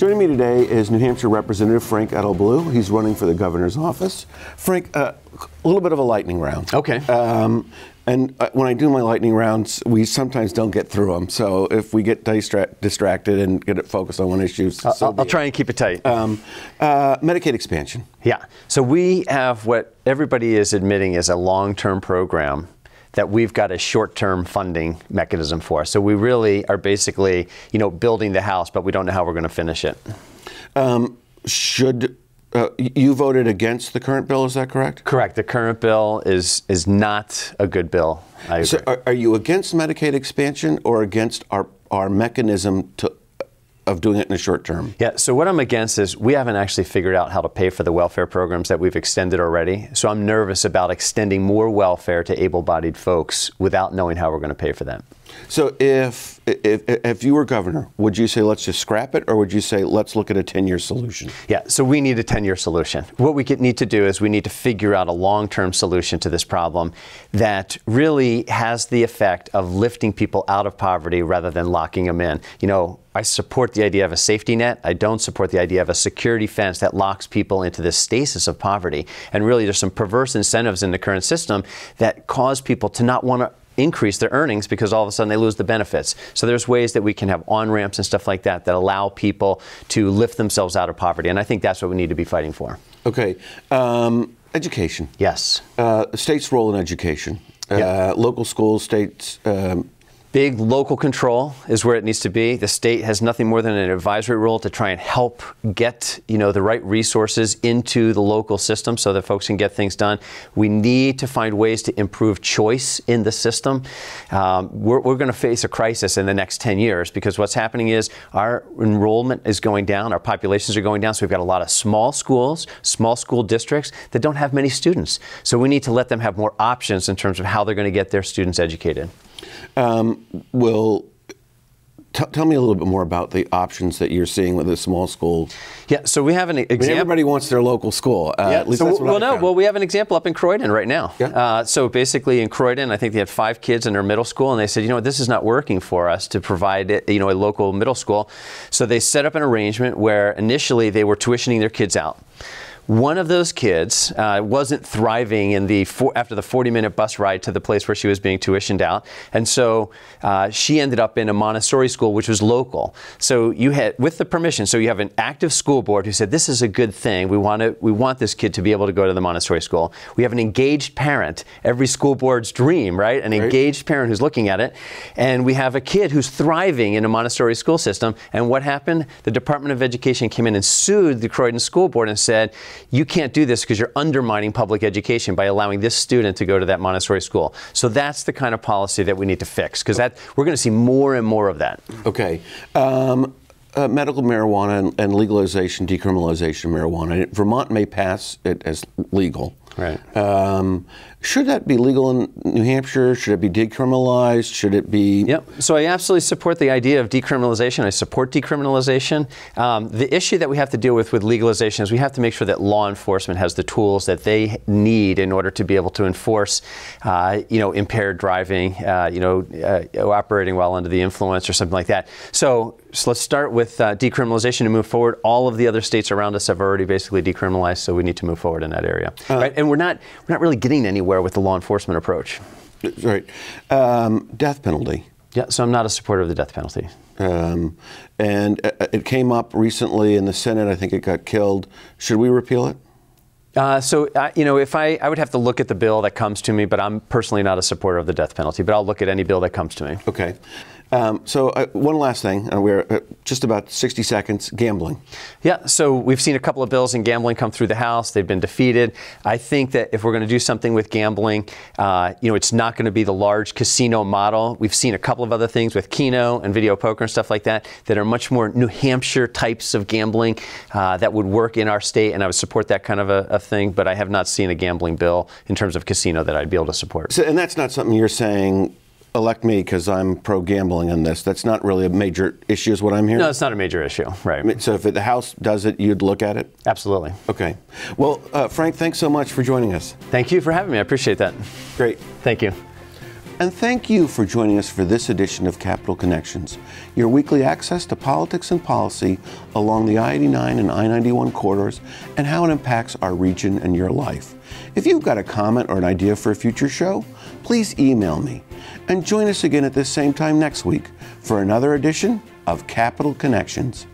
Joining me today is New Hampshire Representative Frank Edelblut. He's running for the governor's office. Frank, a little bit of a lightning round. Okay. And when I do my lightning rounds, we sometimes don't get through them. So if we get distracted and get it focused on one issue, I'll try and keep it tight. Medicaid expansion. Yeah. So we have what everybody is admitting is a long-term program that we've got a short-term funding mechanism for. So we really are basically, building the house, but we don't know how we're going to finish it. You voted against the current bill, is that correct? Correct. The current bill is not a good bill. I agree. So are you against Medicaid expansion or against our mechanism of doing it in the short term? Yeah, so what I'm against is we haven't actually figured out how to pay for the welfare programs that we've extended already. So I'm nervous about extending more welfare to able-bodied folks without knowing how we're going to pay for that. So if you were governor, would you say let's just scrap it, or would you say let's look at a 10-year solution? Yeah, so we need a 10-year solution. What we need to do is we need to figure out a long-term solution to this problem that really has the effect of lifting people out of poverty rather than locking them in. I support the idea of a safety net. I don't support the idea of a security fence that locks people into this stasis of poverty. And really, there's some perverse incentives in the current system that cause people to not want to increase their earnings because all of a sudden they lose the benefits. So there's ways that we can have on-ramps and stuff like that that allow people to lift themselves out of poverty. And I think that's what we need to be fighting for. Okay. Education. Yes. The state's role in education. Yep. Local schools, states. Big local control is where it needs to be. The state has nothing more than an advisory role to try and help get, the right resources into the local system so that folks can get things done. We need to find ways to improve choice in the system. We're going to face a crisis in the next 10 years because what's happening is our enrollment is going down, our populations are going down, so we've got a lot of small schools, small school districts that don't have many students. So we need to let them have more options in terms of how they're going to get their students educated. Tell me a little bit more about the options that you're seeing with the small school. Yeah, so we have an example. Everybody wants their local school. At least that's what I found. Well, we have an example up in Croydon right now. Yeah. So basically in Croydon, I think they had 5 kids in their middle school, and they said, this is not working for us to provide, a local middle school. So they set up an arrangement where initially they were tuitioning their kids out. One of those kids wasn't thriving after the 40-minute bus ride to the place where she was being tuitioned out, and so she ended up in a Montessori school, which was local. So you had, with the permission, so you have an active school board who said this is a good thing. We want this kid to be able to go to the Montessori school. We have an engaged parent, every school board's dream, right? An engaged parent who's looking at it, and we have a kid who's thriving in a Montessori school system. And what happened? The Department of Education came in and sued the Croydon School Board and said, you can't do this because you're undermining public education by allowing this student to go to that Montessori school. So that's the kind of policy that we need to fix, because we're going to see more and more of that. Okay. Medical marijuana and legalization, decriminalization of marijuana. Vermont may pass it as legal. Right. Should that be legal in New Hampshire? Should it be decriminalized? Should it be? Yep. So I absolutely support the idea of decriminalization. I support decriminalization. The issue that we have to deal with legalization is we have to make sure that law enforcement has the tools that they need in order to be able to enforce, impaired driving, operating while under the influence or something like that. So let's start with decriminalization and move forward. All of the other states around us have already basically decriminalized, so we need to move forward in that area. Right? And we're not really getting anywhere with the law enforcement approach. Right. Death penalty. Yeah, so I'm not a supporter of the death penalty. And it came up recently in the Senate. I think it got killed. Should we repeal it? If I would have to look at the bill that comes to me, but I'm personally not a supporter of the death penalty, but I'll look at any bill that comes to me. Okay. One last thing, we're just about 60 seconds, gambling. Yeah, so we've seen a couple of bills in gambling come through the House. They've been defeated. I think that if we're going to do something with gambling, it's not going to be the large casino model. We've seen a couple of other things with Keno and video poker and stuff like that are much more New Hampshire types of gambling that would work in our state, and I would support that kind of a thing, but I have not seen a gambling bill in terms of casino that I'd be able to support. So, and that's not something you're saying, elect me because I'm pro-gambling on this. That's not really a major issue is what I'm hearing? No, it's not a major issue, right. I mean, so if the House does it, you'd look at it? Absolutely. Okay. Well, Frank, thanks so much for joining us. Thank you for having me. I appreciate that. Great. Thank you. And thank you for joining us for this edition of Capital Connections, your weekly access to politics and policy along the I-89 and I-91 corridors and how it impacts our region and your life. If you've got a comment or an idea for a future show, please email me. And join us again at this same time next week for another edition of Capital Connections.